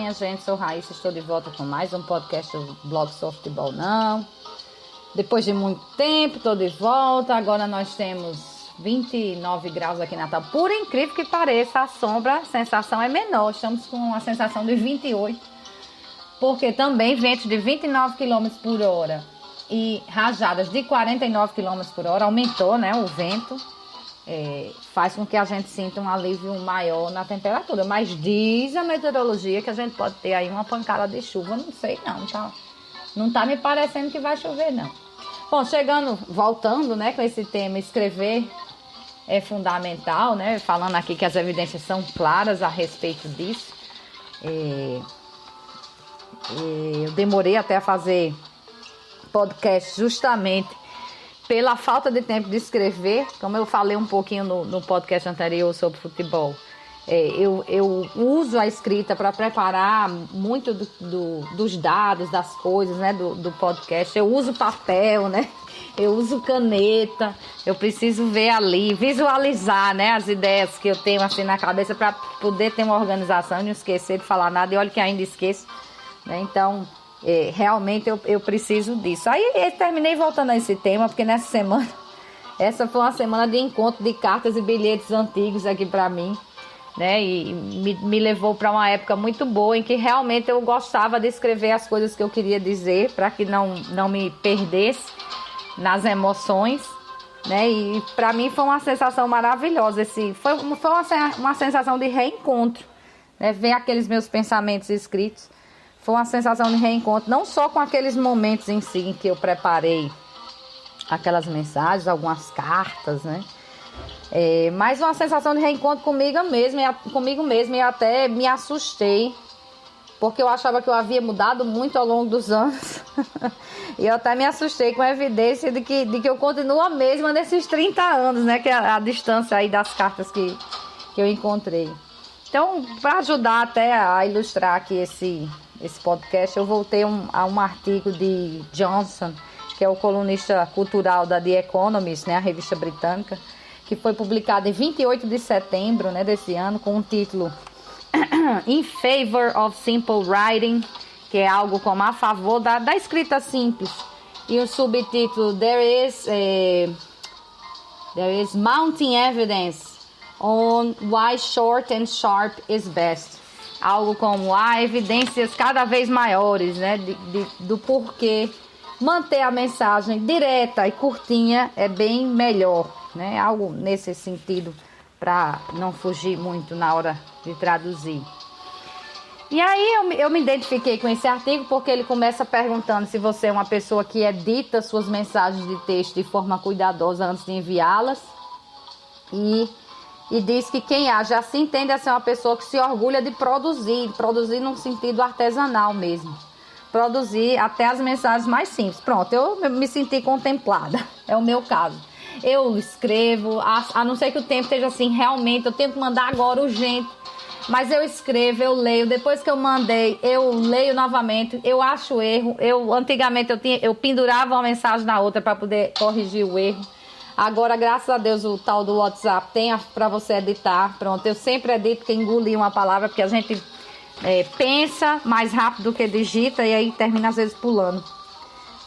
minha gente, sou Raíssa, estou de volta com mais um podcast do blog Sou Futebol Não. Depois de muito tempo, estou de volta. Agora nós temos 29 graus aqui em Natal. Por incrível que pareça, a sombra, a sensação é menor. Estamos com uma sensação de 28, porque também ventos de 29 km por hora e rajadas de 49 km por hora. Aumentou, né, o vento. Faz com que a gente sinta um alívio maior na temperatura, mas diz a meteorologia que a gente pode ter aí uma pancada de chuva, não sei não tá me parecendo que vai chover não. Bom, voltando, né, com esse tema, escrever é fundamental, né, falando aqui que as evidências são claras a respeito disso. Eu demorei até a fazer podcast justamente pela falta de tempo de escrever, como eu falei um pouquinho no podcast anterior sobre futebol. Eu uso a escrita para preparar muito dos dados, das coisas, né, do podcast. Eu uso papel, né? Eu uso caneta. Eu preciso ver ali, visualizar, né, as ideias que eu tenho assim na cabeça para poder ter uma organização e não esquecer de falar nada. E olha que ainda esqueço, né? Então, realmente eu preciso disso. Aí eu terminei voltando a esse tema, porque essa foi uma semana de encontro de cartas e bilhetes antigos aqui para mim, né? E me levou para uma época muito boa em que realmente eu gostava de escrever as coisas que eu queria dizer, para que não me perdesse nas emoções, né? E para mim foi uma sensação maravilhosa. Foi uma sensação de reencontro, né? Ver aqueles meus pensamentos escritos. Foi uma sensação de reencontro, não só com aqueles momentos em si em que eu preparei aquelas mensagens, algumas cartas, né? Mas uma sensação de reencontro comigo mesma e até me assustei, porque eu achava que eu havia mudado muito ao longo dos anos. E eu até me assustei com a evidência de que eu continuo a mesma nesses 30 anos, né? Que é a distância aí das cartas que eu encontrei. Então, para ajudar até a ilustrar aqui esse podcast, eu voltei a um artigo de Johnson, que é o colunista cultural da The Economist, né, a revista britânica, que foi publicado em 28 de setembro, né, desse ano, com o título In Favor of Simple Writing, que é algo como a favor da escrita simples, e o subtítulo There is Mounting Evidence on Why Short and Sharp is Best. Algo como há evidências cada vez maiores, né, do porquê manter a mensagem direta e curtinha é bem melhor, né? Algo nesse sentido, para não fugir muito na hora de traduzir. E aí eu me identifiquei com esse artigo porque ele começa perguntando se você é uma pessoa que edita suas mensagens de texto de forma cuidadosa antes de enviá-las, e diz que quem age assim tende a ser uma pessoa que se orgulha de produzir num sentido artesanal mesmo. Produzir até as mensagens mais simples. Pronto, eu me senti contemplada, é o meu caso. Eu escrevo, a não ser que o tempo esteja assim, realmente, eu tenho que mandar agora urgente. Mas eu escrevo, eu leio, depois que eu mandei, eu leio novamente, eu acho erro. Antigamente eu pendurava uma mensagem na outra para poder corrigir o erro. Agora, graças a Deus, o tal do WhatsApp tem para você editar. Pronto, eu sempre edito que engoli uma palavra, porque a gente pensa mais rápido do que digita e aí termina às vezes pulando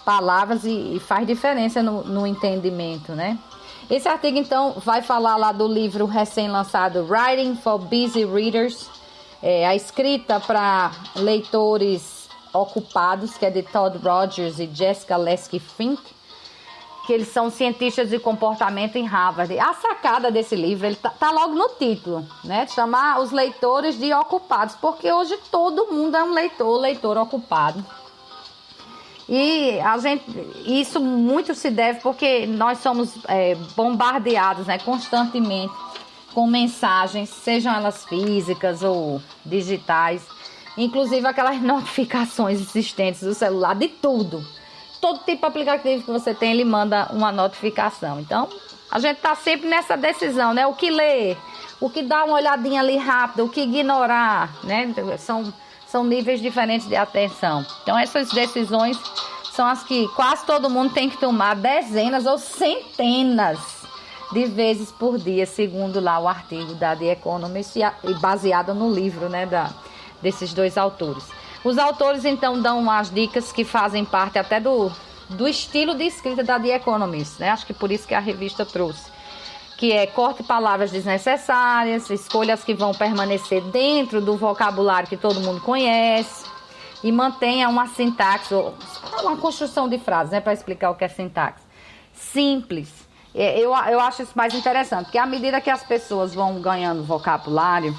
palavras e faz diferença no entendimento, né? Esse artigo, então, vai falar lá do livro recém-lançado Writing for Busy Readers, a escrita para leitores ocupados, que é de Todd Rogers e Jessica Lesky-Fink, que eles são cientistas de comportamento em Harvard. A sacada desse livro, ele tá logo no título, né? De chamar os leitores de ocupados, porque hoje todo mundo é um leitor ocupado. E isso muito se deve porque nós somos bombardeados, né, constantemente com mensagens, sejam elas físicas ou digitais, inclusive aquelas notificações existentes do celular, de tudo. Todo tipo de aplicativo que você tem, ele manda uma notificação. Então, a gente está sempre nessa decisão, né? O que ler, o que dar uma olhadinha ali rápido, o que ignorar, né? São níveis diferentes de atenção. Então, essas decisões são as que quase todo mundo tem que tomar dezenas ou centenas de vezes por dia, segundo lá o artigo da The Economist, e baseado no livro, né, desses dois autores. Os autores, então, dão umas dicas que fazem parte até do estilo de escrita da The Economist, né? Acho que por isso que a revista trouxe. Que é corte palavras desnecessárias, escolha as que vão permanecer dentro do vocabulário que todo mundo conhece e mantenha uma sintaxe, ou uma construção de frases, né? Para explicar o que é sintaxe. Simples. Eu acho isso mais interessante, porque à medida que as pessoas vão ganhando vocabulário,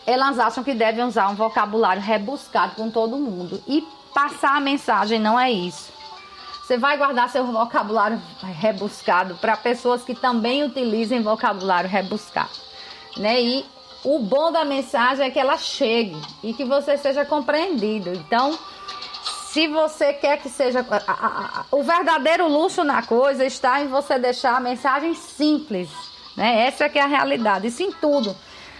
elas acham que devem usar um vocabulário rebuscado com todo mundo. E passar a mensagem não é isso. Você vai guardar seu vocabulário rebuscado para pessoas que também utilizem vocabulário rebuscado, né? E o bom da mensagem é que ela chegue e que você seja compreendido. Então, se você quer que seja... o verdadeiro luxo na coisa está em você deixar a mensagem simples, né? Essa é que é a realidade. Isso em tudo.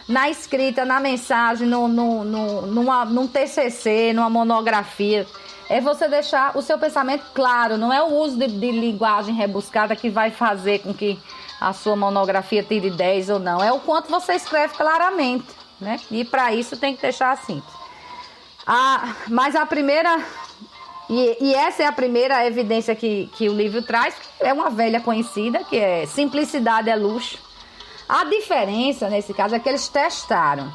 Na escrita, na mensagem, num TCC, numa monografia. É você deixar o seu pensamento claro. Não é o uso de linguagem rebuscada que vai fazer com que a sua monografia tire 10 ou não. É o quanto você escreve claramente, né? E para isso tem que deixar simples. Mas a primeira... E essa é a primeira evidência que o livro traz. É uma velha conhecida, que é simplicidade é luxo. A diferença, nesse caso, é que eles testaram.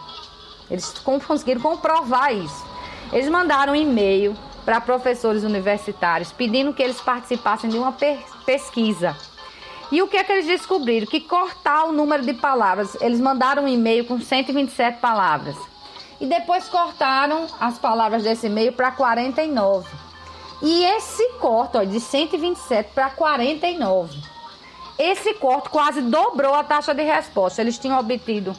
Eles conseguiram comprovar isso. Eles mandaram um e-mail para professores universitários pedindo que eles participassem de uma pesquisa. E o que é que eles descobriram? Que cortar o número de palavras. Eles mandaram um e-mail com 127 palavras. E depois cortaram as palavras desse e-mail para 49. E esse corte, ó, de 127 para 49... Esse corte quase dobrou a taxa de resposta. Eles tinham obtido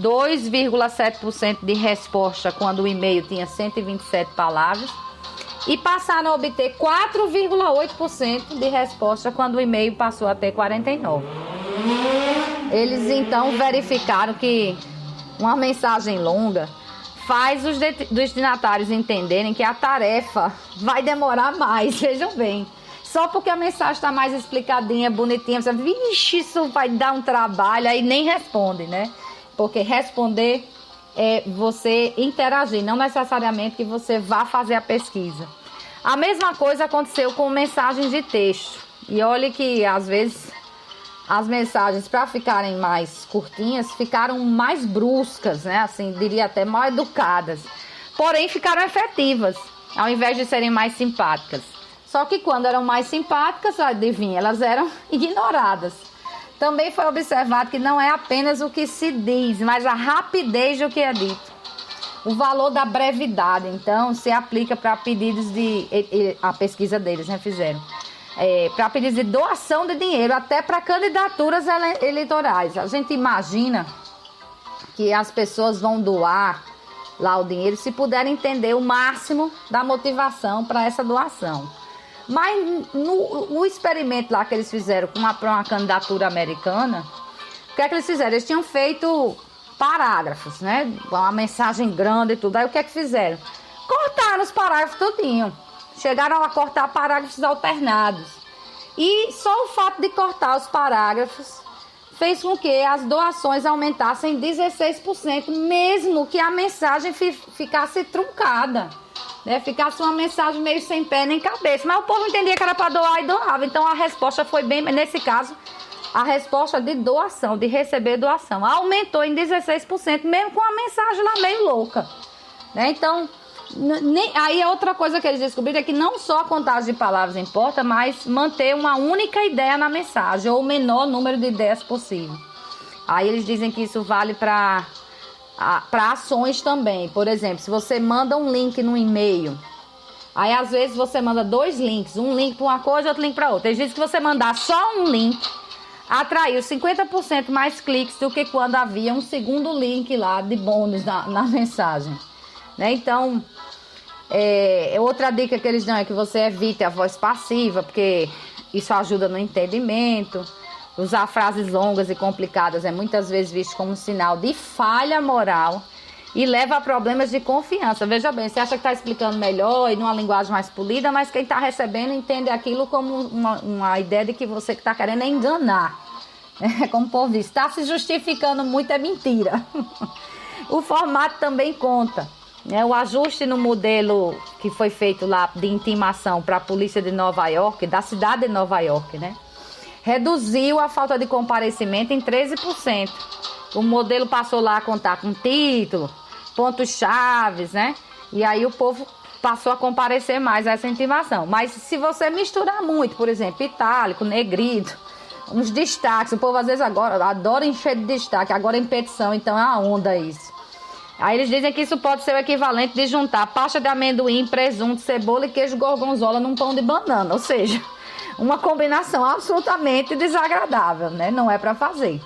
2,7% de resposta quando o e-mail tinha 127 palavras e passaram a obter 4,8% de resposta quando o e-mail passou a ter 49. Eles então verificaram que uma mensagem longa faz os destinatários entenderem que a tarefa vai demorar mais, vejam bem. Só porque a mensagem está mais explicadinha, bonitinha, você diz, vixe, isso vai dar um trabalho, aí nem responde, né? Porque responder é você interagir, não necessariamente que você vá fazer a pesquisa. A mesma coisa aconteceu com mensagens de texto. E olha que, às vezes, as mensagens, para ficarem mais curtinhas, ficaram mais bruscas, né? Assim, diria até mal educadas. Porém, ficaram efetivas, ao invés de serem mais simpáticas. Só que quando eram mais simpáticas, adivinha, elas eram ignoradas. Também foi observado que não é apenas o que se diz, mas a rapidez do que é dito. O valor da brevidade, então, se aplica para pedidos de... A pesquisa deles, né, fizeram. Para pedidos de doação de dinheiro, até para candidaturas eleitorais. A gente imagina que as pessoas vão doar lá o dinheiro se puderem entender o máximo da motivação para essa doação. Mas no experimento lá que eles fizeram para uma candidatura americana, o que é que eles fizeram? Eles tinham feito parágrafos, né? Uma mensagem grande e tudo. Aí o que é que fizeram? Cortaram os parágrafos tudinho. Chegaram a cortar parágrafos alternados. E só o fato de cortar os parágrafos fez com que as doações aumentassem 16%, mesmo que a mensagem ficasse truncada. Né, ficasse uma mensagem meio sem pé nem cabeça, mas o povo entendia que era para doar e doava. Então a resposta foi bem, nesse caso, a resposta de doação, de receber doação, aumentou em 16%, mesmo com a mensagem lá meio louca. Né? Então, aí outra coisa que eles descobriram é que não só a contagem de palavras importa, mas manter uma única ideia na mensagem, ou o menor número de ideias possível. Aí eles dizem que isso vale para ações também. Por exemplo, se você manda um link no e-mail, aí às vezes você manda 2 links, um link para uma coisa e outro link para outra. Eles dizem que você mandar só um link atraiu 50% mais cliques do que quando havia um segundo link lá de bônus na mensagem. Né? Então, outra dica que eles dão é que você evite a voz passiva, porque isso ajuda no entendimento. Usar frases longas e complicadas é muitas vezes visto como um sinal de falha moral e leva a problemas de confiança. Veja bem, você acha que está explicando melhor e numa linguagem mais polida, mas quem está recebendo entende aquilo como uma ideia de que você que está querendo enganar. Como o povo diz, está se justificando muito, é mentira. O formato também conta, né? O ajuste no modelo que foi feito lá de intimação para a polícia de Nova York, da cidade de Nova York, né? Reduziu a falta de comparecimento em 13%. O modelo passou lá a contar com título, pontos-chaves, né? E aí o povo passou a comparecer mais a essa intimação. Mas se você misturar muito, por exemplo, itálico, negrito, uns destaques, o povo às vezes agora adora encher de destaque, agora em petição, então é uma onda isso. Aí eles dizem que isso pode ser o equivalente de juntar pasta de amendoim, presunto, cebola e queijo gorgonzola num pão de banana, ou seja, uma combinação absolutamente desagradável, né? Não é para fazer.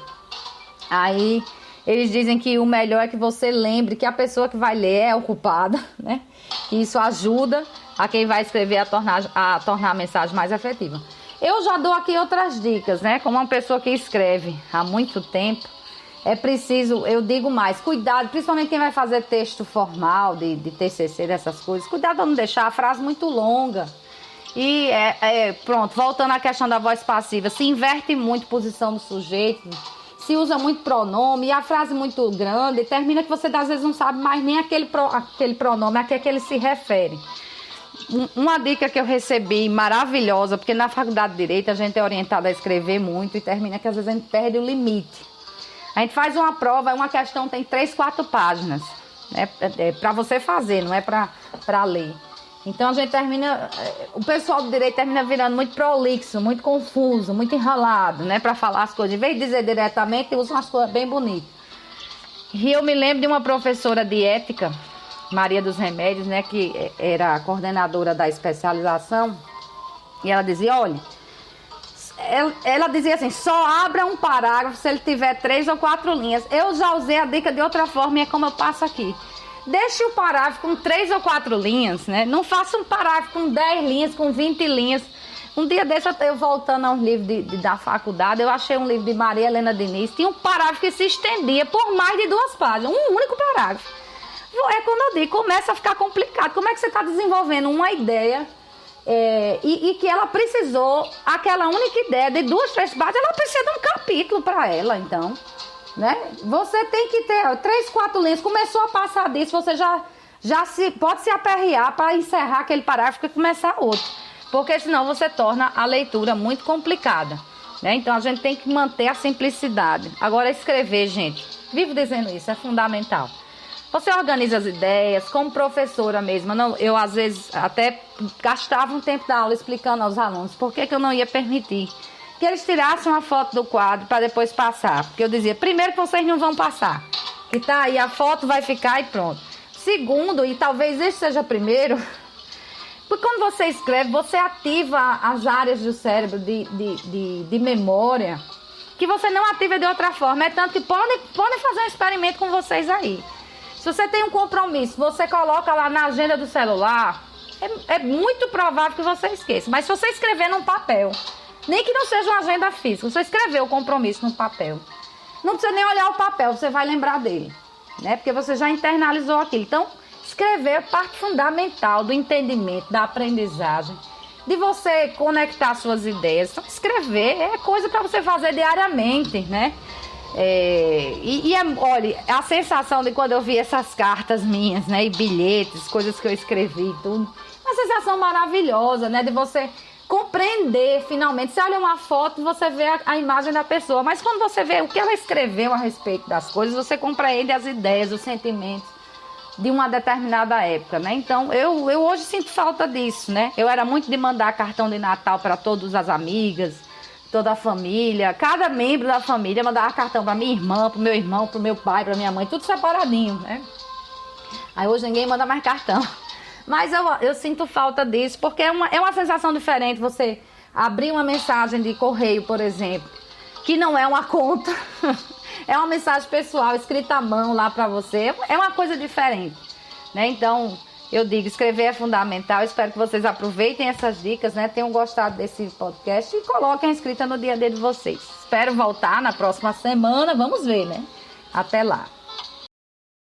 Aí eles dizem que o melhor é que você lembre que a pessoa que vai ler é ocupada, né? Que isso ajuda a quem vai escrever a tornar a mensagem mais efetiva. Eu já dou aqui outras dicas, né? Como uma pessoa que escreve há muito tempo, é preciso, eu digo mais, cuidado, principalmente quem vai fazer texto formal, de TCC, dessas coisas, cuidado para não deixar a frase muito longa. E pronto, voltando à questão da voz passiva, se inverte muito a posição do sujeito, se usa muito pronome, e a frase muito grande, termina que você às vezes não sabe mais nem aquele pronome a que ele se refere. Uma dica que eu recebi maravilhosa, porque na faculdade de Direito a gente é orientado a escrever muito e termina que às vezes a gente perde o limite. A gente faz uma prova, uma questão tem 3, 4 páginas, né? Para você fazer, não é para ler. Então a gente termina, o pessoal do direito termina virando muito prolixo, muito confuso, muito enrolado, né? Para falar as coisas. Em vez de dizer diretamente, usa umas coisas bem bonitas. E eu me lembro de uma professora de ética, Maria dos Remédios, né? Que era a coordenadora da especialização. E ela dizia, olha, ela dizia assim, só abra um parágrafo se ele tiver 3 ou 4 linhas. Eu já usei a dica de outra forma e é como eu passo aqui. Deixe o parágrafo com 3 ou 4 linhas, né? Não faça um parágrafo com 10 linhas, com 20 linhas. Um dia desse, eu voltando aos livros da faculdade, eu achei um livro de Maria Helena Diniz, tinha um parágrafo que se estendia por mais de 2 páginas, um único parágrafo. É quando eu digo, começa a ficar complicado. Como é que você está desenvolvendo uma ideia e que ela precisou, aquela única ideia de 2, 3 páginas, ela precisa de um capítulo para ela, então... Né? Você tem que ter 3, 4 linhas. Começou a passar disso, você já pode se aperrear para encerrar aquele parágrafo e começar outro. Porque senão você torna a leitura muito complicada, né? Então a gente tem que manter a simplicidade. Agora escrever, gente, vivo dizendo isso, é fundamental. Você organiza as ideias, como professora mesmo. Eu às vezes até gastava um tempo da aula explicando aos alunos por que eu não ia permitir que eles tirassem uma foto do quadro para depois passar. Porque eu dizia, primeiro que vocês não vão passar, que tá aí, a foto vai ficar e pronto. Segundo, e talvez esse seja primeiro, porque quando você escreve, você ativa as áreas do cérebro de memória, que você não ativa de outra forma. É tanto que podem fazer um experimento com vocês aí. Se você tem um compromisso, você coloca lá na agenda do celular, é muito provável que você esqueça. Mas se você escrever num papel, nem que não seja uma agenda física, você escreveu o compromisso no papel, não precisa nem olhar o papel, você vai lembrar dele, né? Porque você já internalizou aquilo. Então, escrever é parte fundamental do entendimento, da aprendizagem, de você conectar suas ideias. Então, escrever é coisa para você fazer diariamente, né? Olha, a sensação de quando eu vi essas cartas minhas, né? E bilhetes, coisas que eu escrevi, tudo, uma sensação maravilhosa, né? De você compreender finalmente. Você olha uma foto, você vê a imagem da pessoa, mas quando você vê o que ela escreveu a respeito das coisas, você compreende as ideias, os sentimentos de uma determinada época, né? Então, eu hoje sinto falta disso, né? Eu era muito de mandar cartão de Natal para todas as amigas, toda a família, cada membro da família mandava cartão para minha irmã, para o meu irmão, para o meu pai, para minha mãe, tudo separadinho, né? Aí hoje ninguém manda mais cartão. Mas eu sinto falta disso, porque é uma sensação diferente você abrir uma mensagem de correio, por exemplo, que não é uma conta, é uma mensagem pessoal, escrita à mão lá para você, é uma coisa diferente, né? Então, eu digo, escrever é fundamental, espero que vocês aproveitem essas dicas, né? Tenham gostado desse podcast e coloquem a escrita no dia a dia de vocês. Espero voltar na próxima semana, vamos ver, né? Até lá.